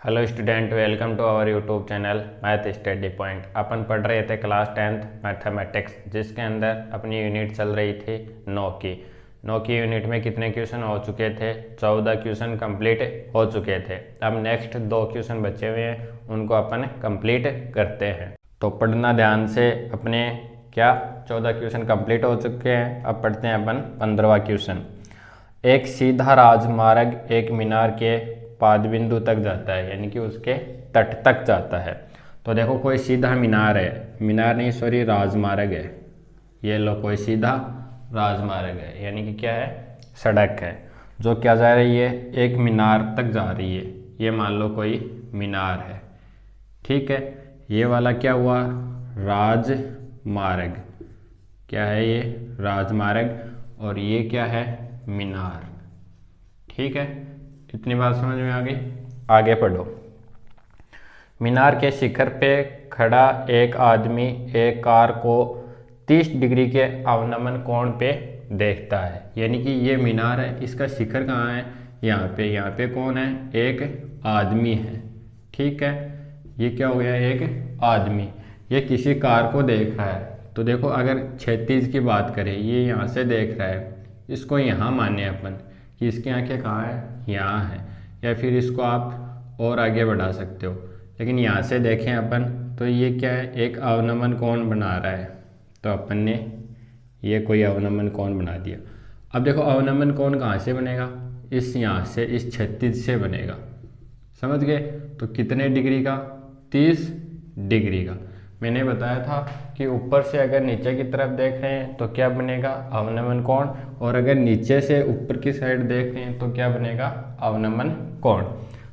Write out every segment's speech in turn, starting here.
Hello student, welcome to our YouTube channel math study point. अपन पढ़ रहे थे क्लास 10th मैथमेटिक्स, जिसके अंदर अपनी यूनिट चल रही थी 9 की यूनिट में कितने क्वेश्चन हो चुके थे? 14 क्वेश्चन कंप्लीट हो चुके थे। अब नेक्स्ट 2 क्वेश्चन बचे हुए हैं, उनको अपन कंप्लीट करते हैं। तो पढ़ना ध्यान से। अपने 14 क्वेश्चन कंप्लीट हो चुके हैं। अब पढ़ते हैं अपन 15वां क्वेश्चन। एक सीधा राजमार्ग एक मीनार के पाद बिंदु तक जाता है, यानी कि उसके तट तक जाता है। तो देखो, कोई सीधा मीनार है, मीनार नहीं सॉरी राजमार्ग है। ये लो, कोई सीधा राजमार्ग है, यानी कि क्या है? सड़क है जो क्या जा रही है? एक मीनार तक जा रही है। ये मान लो कोई मीनार है, ठीक है। ये वाला क्या हुआ? राजमार्ग। क्या है ये? राजमार्ग। और ये क्या है? मीनार। ठीक है, इतनी बात समझ में आ गई। आगे पढ़ो। मीनार के शिखर पे खड़ा एक आदमी एक कार को 30 डिग्री के अवनमन कोण पे देखता है। यानी कि ये मीनार है, इसका शिखर कहाँ है? यहाँ पे। यहाँ पे कौन है? एक आदमी है, ठीक है। ये क्या हो गया? एक आदमी। ये किसी कार को देख रहा है। तो देखो, अगर क्षैतिज की बात करें, ये यहाँ से देख रहा है, इसको यहाँ माने अपन कि इसकी आंखें कहाँ है? यहाँ है। या फिर इसको आप और आगे बढ़ा सकते हो, लेकिन यहाँ से देखें अपन तो ये क्या है? एक अवनमन कोण बना रहा है। तो अपन ने ये कोई अवनमन कोण बना दिया। अब देखो, अवनमन कोण कहाँ से बनेगा? इस यहाँ से, इस क्षैतिज से बनेगा। समझ गए? तो कितने डिग्री का? 30 डिग्री का। मैंने बताया था कि ऊपर से अगर नीचे की तरफ देख रहे हैं तो क्या बनेगा? अवनमन कोण। और अगर नीचे से ऊपर की साइड देख रहे हैं तो क्या बनेगा? अवनमन कोण।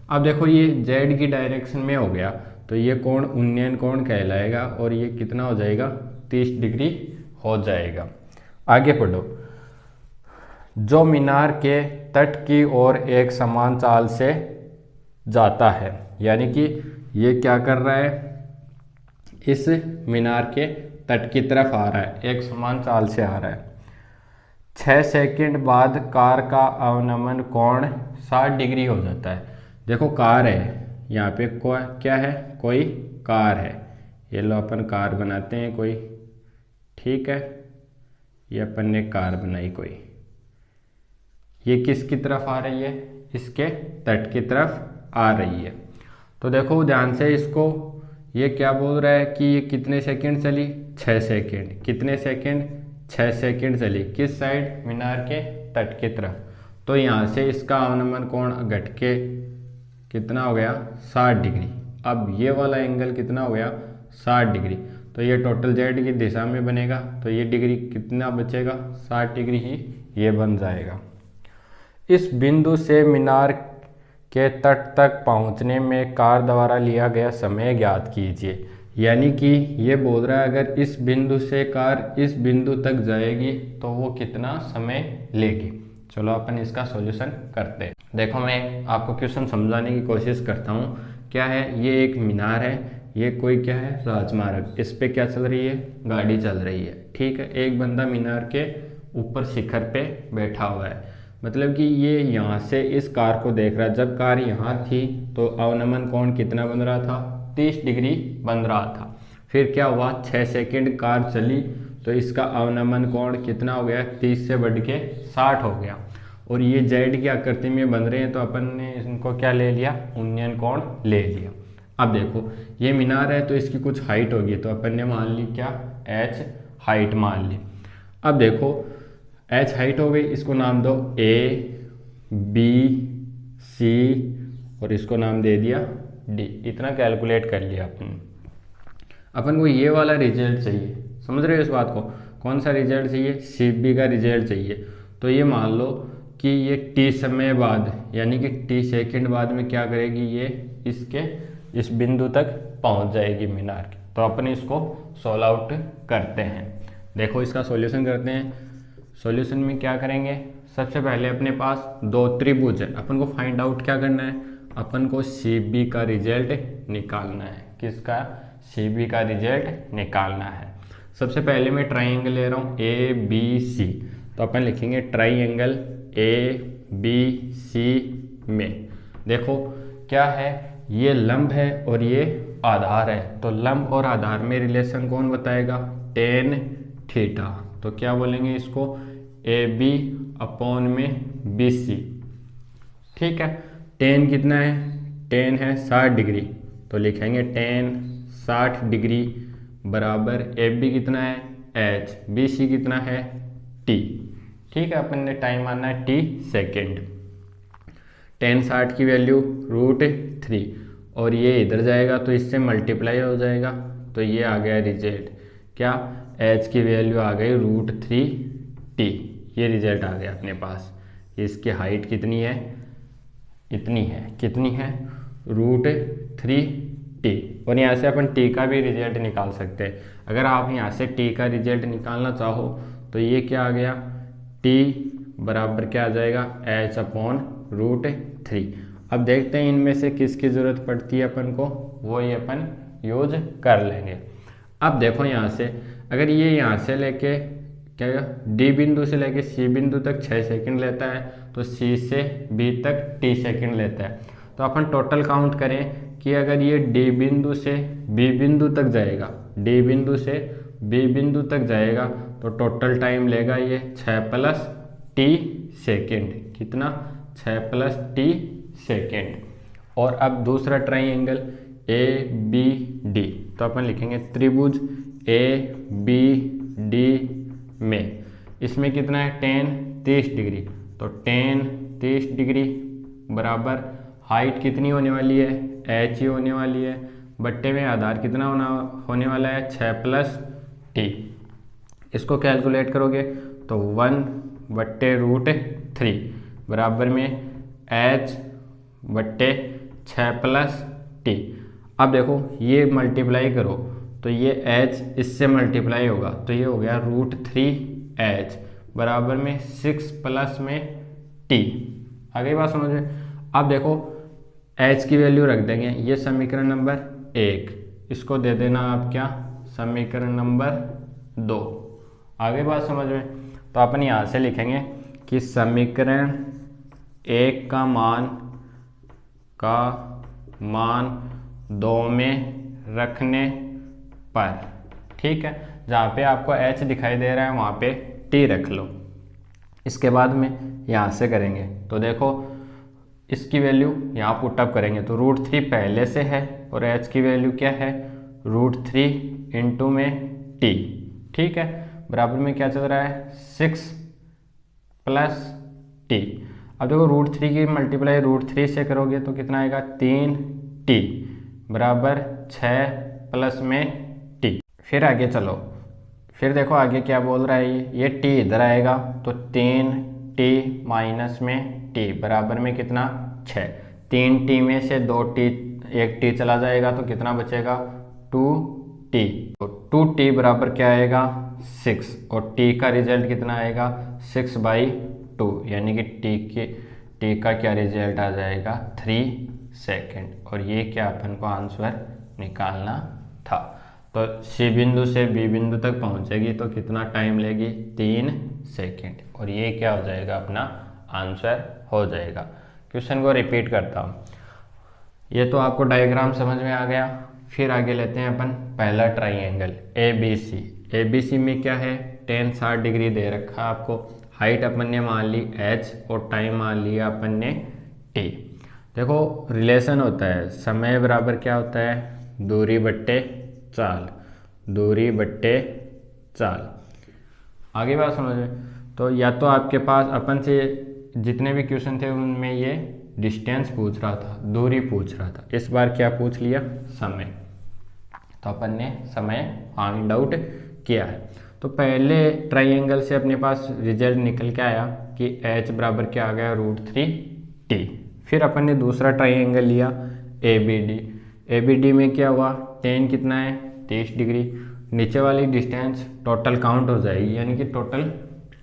अब देखो, ये जेड की डायरेक्शन में हो गया, तो ये कोण उन्नयन कोण कहलाएगा। और ये कितना हो जाएगा? 30 डिग्री हो जाएगा। आगे पढ़ो। जो मीनार के तट की ओर एक समान चाल से जाता है, यानी कि ये क्या कर रहा है? इस मीनार के तट की तरफ आ रहा है, एक समान चाल से आ रहा है। 6 सेकंड बाद कार का अवनमन कोण 60 डिग्री हो जाता है। देखो, कार है यहाँ पे, क्या है? कोई कार है। ये लो, अपन कार बनाते हैं कोई, ठीक है। ये अपन ने कार बनाई कोई। ये किसकी तरफ आ रही है? इसके तट की तरफ आ रही है। तो देखो ध्यान से इसको, ये क्या बोल रहा है कि ये कितने सेकंड चली? 6 सेकंड। कितने सेकंड? 6 सेकंड चली। किस साइड? मीनार के तट की तरफ। तो यहाँ से इसका अवनमन कोण घट के कितना हो गया? 60 डिग्री। अब ये वाला एंगल कितना हो गया? 60 डिग्री। तो ये टोटल जेड की दिशा में बनेगा, तो ये डिग्री कितना बचेगा? 60 डिग्री ही ये बन जाएगा। इस बिंदु से मीनार के तट तक पहुंचने में कार द्वारा लिया गया समय ज्ञात कीजिए। यानी कि ये बोल रहा है, अगर इस बिंदु से कार इस बिंदु तक जाएगी तो वो कितना समय लेगी। चलो अपन इसका सॉल्यूशन करते हैं। देखो, मैं आपको क्वेश्चन समझाने की कोशिश करता हूँ। क्या है? ये एक मीनार है, ये कोई क्या है? राजमार्ग। इस पे क्या चल रही है? गाड़ी चल रही है, ठीक है। एक बंदा मीनार के ऊपर शिखर पे बैठा हुआ है, मतलब कि ये यहाँ से इस कार को देख रहा है। जब कार यहाँ थी तो अवनमन कोण कितना बन रहा था? 30 डिग्री बन रहा था। फिर क्या हुआ? 6 सेकंड कार चली तो इसका अवनमन कोण कितना हो गया? 30 से बढ़ के 60 हो गया। और ये जेड की आकृति में बन रहे हैं, तो अपन ने इनको क्या ले लिया? उन्नयन कोण ले लिया। अब देखो, ये मीनार है तो इसकी कुछ हाइट होगी, तो अपन ने मान ली क्या? h हाइट मान ली। अब देखो, h हाइट हो गई, इसको नाम दो a b c और इसको नाम दे दिया d। इतना कैलकुलेट कर लिया अपन को ये वाला रिजल्ट चाहिए। समझ रहे हो इस बात को? कौन सा रिजल्ट चाहिए? CB का रिजल्ट चाहिए। तो ये मान लो कि ये t समय बाद, यानी कि t सेकंड बाद में क्या करेगी? ये इसके इस बिंदु तक पहुंच जाएगी मीनार के। तो अपन इसको सॉल्व आउट करते हैं। देखो, इसका सॉल्यूशन करते हैं। सॉल्यूशन में क्या करेंगे? सबसे पहले अपने पास 2 त्रिभुज है, अपन को फाइंड आउट क्या करना है? अपन को CB का रिजल्ट निकालना है। किसका? CB का रिजल्ट निकालना है। सबसे पहले मैं ट्राइंगल ले रहा हूँ ABC, तो अपन लिखेंगे ट्राइंगल ABC में। देखो क्या है ये लंब है और ये आधार है, तो लंब और आधार में रिलेशन कौन बताएगा, टेन थीटा। तो क्या बोलेंगे इसको, ए बी अपॉन में बी सी। ठीक है, टेन कितना है, टेन है 60 डिग्री, तो लिखेंगे टेन 60 डिग्री बराबर ए बी कितना है एच, बी सी कितना है टी। ठीक है, अपन ने टाइम मानना है टी सेकेंड। टेन 60 की वैल्यू √3 और ये इधर जाएगा तो इससे मल्टीप्लाई हो जाएगा, तो ये आ गया रिजल्ट क्या, एच की वैल्यू आ गई √3t। ये रिजल्ट आ गया अपने पास। इसकी हाइट कितनी है, इतनी है, कितनी है √3t। और यहाँ से अपन t का भी रिजल्ट निकाल सकते हैं। अगर आप यहाँ से t का रिजल्ट निकालना चाहो तो ये क्या आ गया, t बराबर क्या आ जाएगा h अपॉन √3। अब देखते हैं इनमें से किसकी ज़रूरत पड़ती है अपन को, वो ही अपन यूज कर लेंगे। अब देखो यहाँ से, अगर ये यहाँ से लेके क्या डी बिंदु से लेके सी बिंदु तक 6 सेकंड लेता है, तो सी से बी तक t सेकंड लेता है। तो अपन टोटल काउंट करें कि अगर ये डी बिंदु से बी बिंदु तक जाएगा, डी बिंदु से बी बिंदु तक जाएगा, तो टोटल टाइम लेगा ये 6 + t सेकेंड। कितना, 6 + t सेकेंड। और अब दूसरा ट्राइंगल ए बी डी, तो अपन लिखेंगे त्रिभुज ए बी डी में, इसमें कितना है tan 30 डिग्री, तो tan 30 डिग्री बराबर हाइट कितनी होने वाली है, h ही होने वाली है, बट्टे में आधार कितना होने वाला है 6 + t। इसको कैलकुलेट करोगे तो 1/√3 बराबर में h बट्टे 6 + t। अब देखो ये मल्टीप्लाई करो तो ये h इससे मल्टीप्लाई होगा, तो ये हो गया √3h बराबर में 6 + में t। आ गई बात समझ में। अब देखो h की वैल्यू रख देंगे, ये समीकरण नंबर 1, इसको दे देना आप क्या, समीकरण नंबर 2। आ गई बात समझ में। तो अपन यहाँ से लिखेंगे कि समीकरण 1 का मान 2 में रखने पर, ठीक है, जहाँ पे आपको h दिखाई दे रहा है वहाँ पे t रख लो। इसके बाद में यहाँ से करेंगे तो देखो इसकी वैल्यू यहाँ पुटअप करेंगे तो √3 पहले से है और h की वैल्यू क्या है √3 इंटू में t। ठीक है, बराबर में क्या चल रहा है 6 + t। अब देखो √3 की मल्टीप्लाई √3 से करोगे तो कितना आएगा 3t बराबर 6 + में t। फिर आगे चलो, फिर देखो आगे क्या बोल रहा है, ये t इधर आएगा तो 3t - में t बराबर में कितना 6। 3t में से 2t, एक t चला जाएगा तो कितना बचेगा 2t। तो 2t बराबर क्या आएगा 6 और t का रिजल्ट कितना आएगा 6/2, यानी कि t का क्या रिजल्ट आ जाएगा 3 सेकेंड। और ये क्या अपन को आंसर निकालना था। तो सी बिंदु से बी बिंदु तक पहुंचेगी तो कितना टाइम लेगी 3 सेकेंड, और ये क्या हो जाएगा अपना आंसर हो जाएगा। क्वेश्चन को रिपीट करता हूँ, ये तो आपको डायग्राम समझ में आ गया। फिर आगे लेते हैं अपन पहला triangle A B C. A B C में क्या है, tan 60 डिग्री दे रखा है आपको, हाइट अपन ने मान ली h और टाइम मान लिया अपन ने t। देखो रिलेशन होता है समय बराबर क्या होता है दूरी बट्टे चाल, दूरी बट्टे चाल। आगे बात समझ में। तो या तो आपके पास अपन से जितने भी क्वेश्चन थे उनमें ये डिस्टेंस पूछ रहा था, दूरी पूछ रहा था, इस बार क्या पूछ लिया समय। तो अपन ने समय फाइंड आउट किया है। तो पहले ट्राइंगल से अपने पास रिजल्ट निकल के आया कि h बराबर क्या आ गया √3t। फिर अपन ने दूसरा ट्राइंगल लिया ABD। ABD में क्या हुआ, tan कितना है 30 डिग्री, नीचे वाली डिस्टेंस टोटल काउंट हो जाएगी, यानी कि टोटल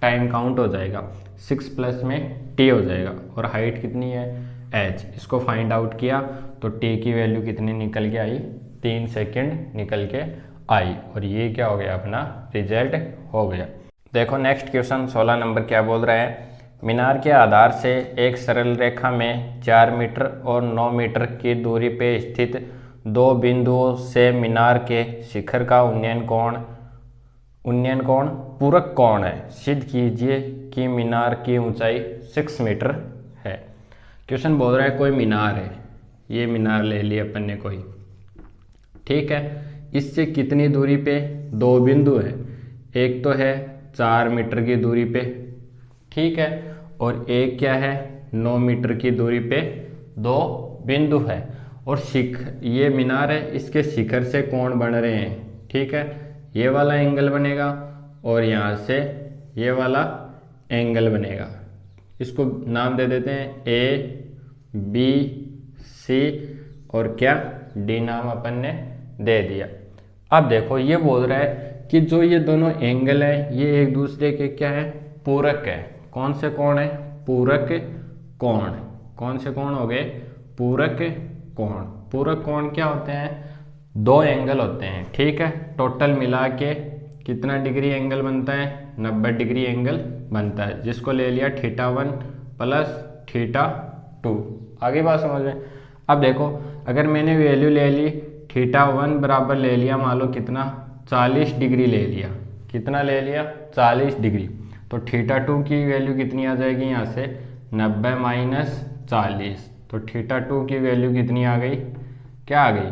टाइम काउंट हो जाएगा, 6 + में t हो जाएगा, और हाइट कितनी है h। इसको फाइंड आउट किया तो t की वैल्यू कितनी निकल के आई 3 सेकेंड निकल के आई, और ये क्या हो गया अपना रिजल्ट हो गया। देखो नेक्स्ट क्वेश्चन 16 नंबर क्या बोल रहा है, मीनार के आधार से एक सरल रेखा में 4 मीटर और 9 मीटर की दूरी पे स्थित दो बिंदुओं से मीनार के शिखर का उन्नयन कोण पूरक कोण है। सिद्ध कीजिए कि मीनार की ऊंचाई 6 मीटर है। क्वेश्चन बोल रहा है कोई मीनार है, ये मीनार ले लिया अपन ने कोई, ठीक है। इससे कितनी दूरी पे दो बिंदु हैं, एक तो है 4 मीटर की दूरी पे, ठीक है, और एक क्या है 9 मीटर की दूरी पे दो बिंदु है। और ये मीनार है, इसके शिखर से कोण बन रहे हैं, ठीक है। ये वाला एंगल बनेगा और यहाँ से ये वाला एंगल बनेगा। इसको नाम दे देते हैं ए बी सी और क्या डी नाम अपन ने दे दिया। अब देखो ये बोल रहा है कि जो ये दोनों एंगल है ये एक दूसरे के क्या है, पूरक है। कौन से कोण है, पूरक कोण। कौन से कोण हो गए, पूरक कोण। पूरक कोण क्या होते हैं, दो एंगल होते हैं, ठीक है। टोटल मिला के कितना डिग्री एंगल बनता है, 90 डिग्री एंगल बनता है, जिसको ले लिया θ1 प्लस θ2। आगे बात समझ में। अब देखो अगर मैंने वैल्यू ले ली θ1 बराबर ले लिया, मान लो कितना 40 डिग्री ले लिया, कितना ले लिया 40 डिग्री, तो θ2 की वैल्यू कितनी आ जाएगी, यहाँ से 90 माइनस 40, तो θ2 की वैल्यू कितनी आ गई, क्या आ गई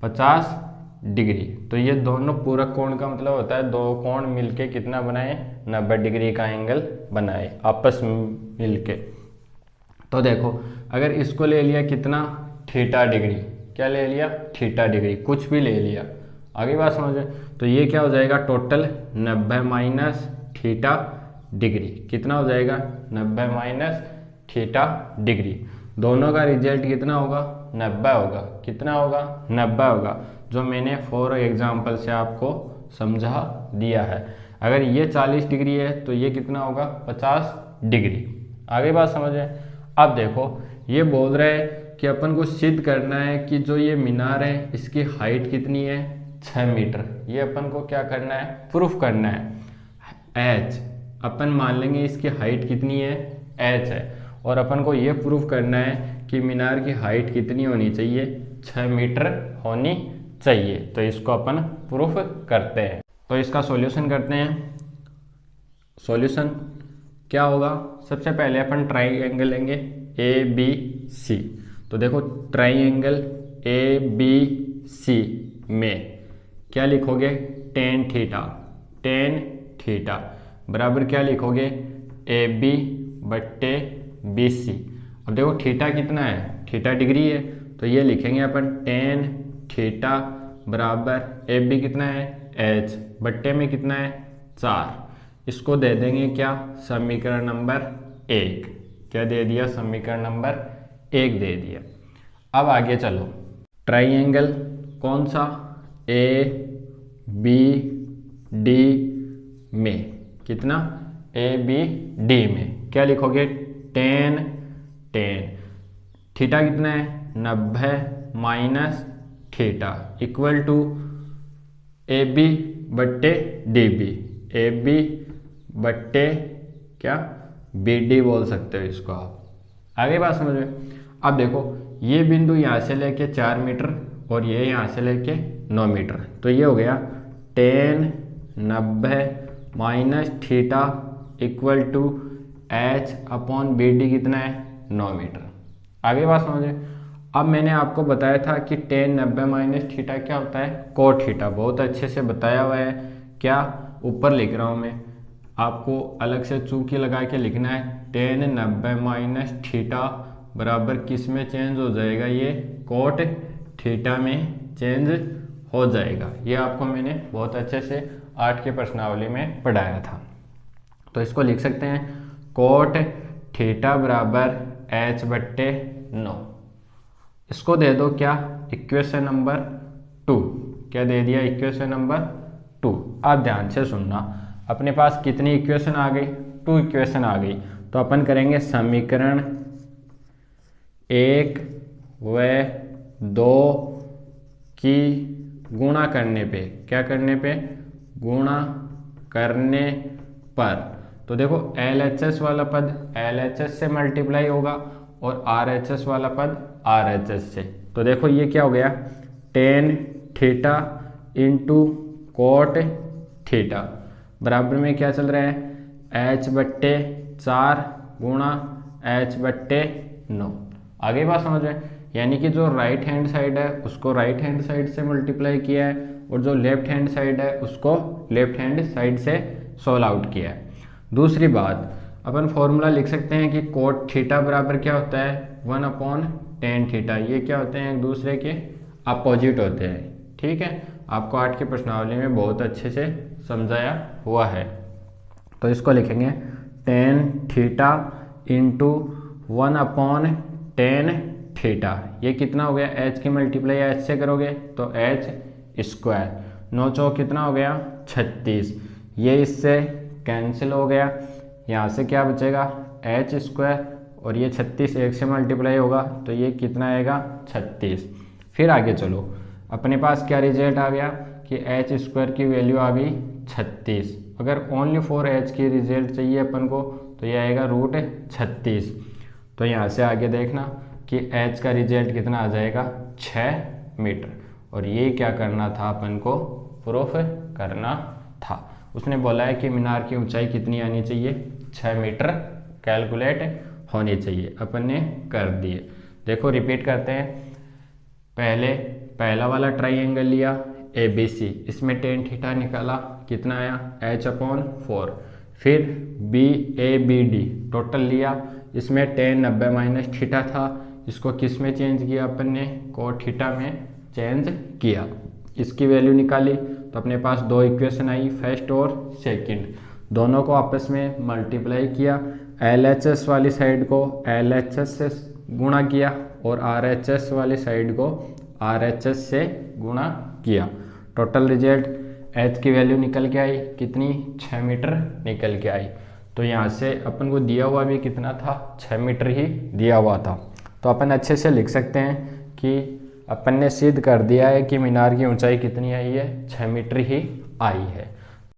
50 डिग्री। तो ये दोनों पूरक कोण का मतलब होता है दो कोण मिलके कितना बनाए, 90 डिग्री का एंगल बनाए आपस में मिलके। तो देखो अगर इसको ले लिया कितना θ डिग्री, क्या ले लिया θ डिग्री, कुछ भी ले लिया, आगे बात समझे, तो ये क्या हो जाएगा टोटल 90 माइनस θ डिग्री, कितना हो जाएगा 90 माइनस θ डिग्री। दोनों का रिजल्ट कितना होगा, 90 होगा। कितना होगा, 90 होगा, जो मैंने फॉर एग्जाम्पल से आपको समझा दिया है। अगर ये 40 डिग्री है तो ये कितना होगा 50 डिग्री। आगे बात समझे। अब देखो ये बोल रहा है कि अपन को सिद्ध करना है कि जो ये मीनार है इसकी हाइट कितनी है, 6 मीटर। ये अपन को क्या करना है, प्रूफ करना है। एच अपन मान लेंगे इसकी हाइट कितनी है, एच है, और अपन को ये प्रूफ करना है कि मीनार की हाइट कितनी होनी चाहिए, 6 मीटर होनी चाहिए। तो इसको अपन प्रूफ करते हैं। तो इसका सॉल्यूशन करते हैं। सॉल्यूशन क्या होगा, सबसे पहले अपन ट्राइंगल लेंगे ए बी सी। तो देखो ट्राइंगल ए बी सी में क्या लिखोगे, टेन थीटा बराबर क्या लिखोगे, ए बी बट्टे बी सी। अब देखो थीटा कितना है, थीटा डिग्री है, तो ये लिखेंगे अपन टेन थीटा बराबर ए बी कितना है, एच बट्टे में कितना है 4। इसको दे देंगे क्या, समीकरण नंबर 1। क्या दे दिया, समीकरण नंबर 1 दे दिया। अब आगे चलो, ट्राइंगल कौन सा, ए बी डी में कितना, ए बी डी में क्या लिखोगे, टेन थीटा कितना है 90 minus theta equal to A B बट्टे डी बी, ए बी बट्टे क्या बी डी बोल सकते हो इसको आप। आगे बात समझ में। अब देखो ये बिंदु यहाँ से लेके 4 मीटर और ये यहाँ से लेके 9 मीटर, तो ये हो गया ten 90 minus theta equal to H upon B D कितना है 9 मीटर। आगे बात समझे। अब मैंने आपको बताया था कि टेन 90 माइनस थीटा क्या होता है, कोट थीटा। बहुत अच्छे से बताया हुआ है, क्या ऊपर लिख रहा हूँ मैं, आपको अलग से चूकी लगा के लिखना है। टेन 90 माइनस थीटा बराबर किस में चेंज हो जाएगा, ये कोट थीटा में चेंज हो जाएगा। ये आपको मैंने बहुत अच्छे से 8 की प्रश्नावली में पढ़ाया था। तो इसको लिख सकते हैं कोट थीटा बराबर एच बट्टे 9। इसको दे दो क्या, इक्वेशन नंबर 2। क्या दे दिया, इक्वेशन नंबर 2। अब ध्यान से सुनना, अपने पास कितनी इक्वेशन आ गई, 2 इक्वेशन आ गई। तो अपन करेंगे समीकरण 1 व 2 की गुणा करने पे, क्या करने पे, गुणा करने पर। तो देखो LHS वाला पद LHS से मल्टीप्लाई होगा और RHS वाला पद RHS से। तो देखो ये क्या हो गया, tan theta into cot theta बराबर में क्या चल रहा है, H/4 गुणा H/9। आगे बात समझ में, यानी कि जो राइट हैंड साइड है उसको राइट हैंड साइड से मल्टीप्लाई किया है और जो लेफ्ट हैंड साइड है उसको लेफ्ट हैंड साइड से सोल्व आउट किया है। दूसरी बात, अपन फॉर्मूला लिख सकते हैं कि कोट थीटा बराबर क्या होता है, 1/tan थीटा। ये क्या होते हैं, एक दूसरे के अपोजिट होते हैं। ठीक है, आपको 8 की प्रश्नावली में बहुत अच्छे से समझाया हुआ है। तो इसको लिखेंगे tan theta into 1/tan theta. ये कितना हो गया, h की मल्टीप्लाई h से करोगे तो h²। 9 चौक कितना हो गया, 36। ये इससे कैंसिल हो गया, यहाँ से क्या बचेगा h² और ये 36 1 से मल्टीप्लाई होगा तो ये कितना आएगा 36। फिर आगे चलो, अपने पास क्या रिजल्ट आ गया कि h² की वैल्यू आ गई 36। अगर ओनली फॉर h की रिजल्ट चाहिए अपन को तो ये आएगा √36। तो यहाँ से आगे देखना कि h का रिजल्ट कितना आ जाएगा 6 मीटर। और ये क्या करना था, अपन को प्रूफ करना था। उसने बोला है कि मीनार की ऊंचाई कितनी आनी चाहिए, 6 मीटर कैलकुलेट होनी चाहिए। अपन ने कर दिए। देखो रिपीट करते हैं, पहला वाला ट्राइंगल लिया ABC, इसमें tan थीटा निकाला, कितना आया H/4। फिर BABD टोटल लिया, इसमें tan 90 - थीटा था, इसको किस में चेंज किया अपन ने, कोट थीटा में चेंज किया। इसकी वैल्यू निकाली तो अपने पास दो इक्वेशन आई, फर्स्ट और सेकंड। दोनों को आपस में मल्टीप्लाई किया, LHS वाली साइड को LHS से गुणा किया और RHS वाली साइड को RHS से गुणा किया। टोटल रिजल्ट h की वैल्यू निकल के आई कितनी, 6 मीटर निकल के आई। तो यहाँ से अपन को दिया हुआ भी कितना था, 6 मीटर ही दिया हुआ था। तो अपन अच्छे से लिख सकते हैं कि अपन ने सिद्ध कर दिया है कि मीनार की ऊंचाई कितनी आई है, 6 मीटर ही आई है।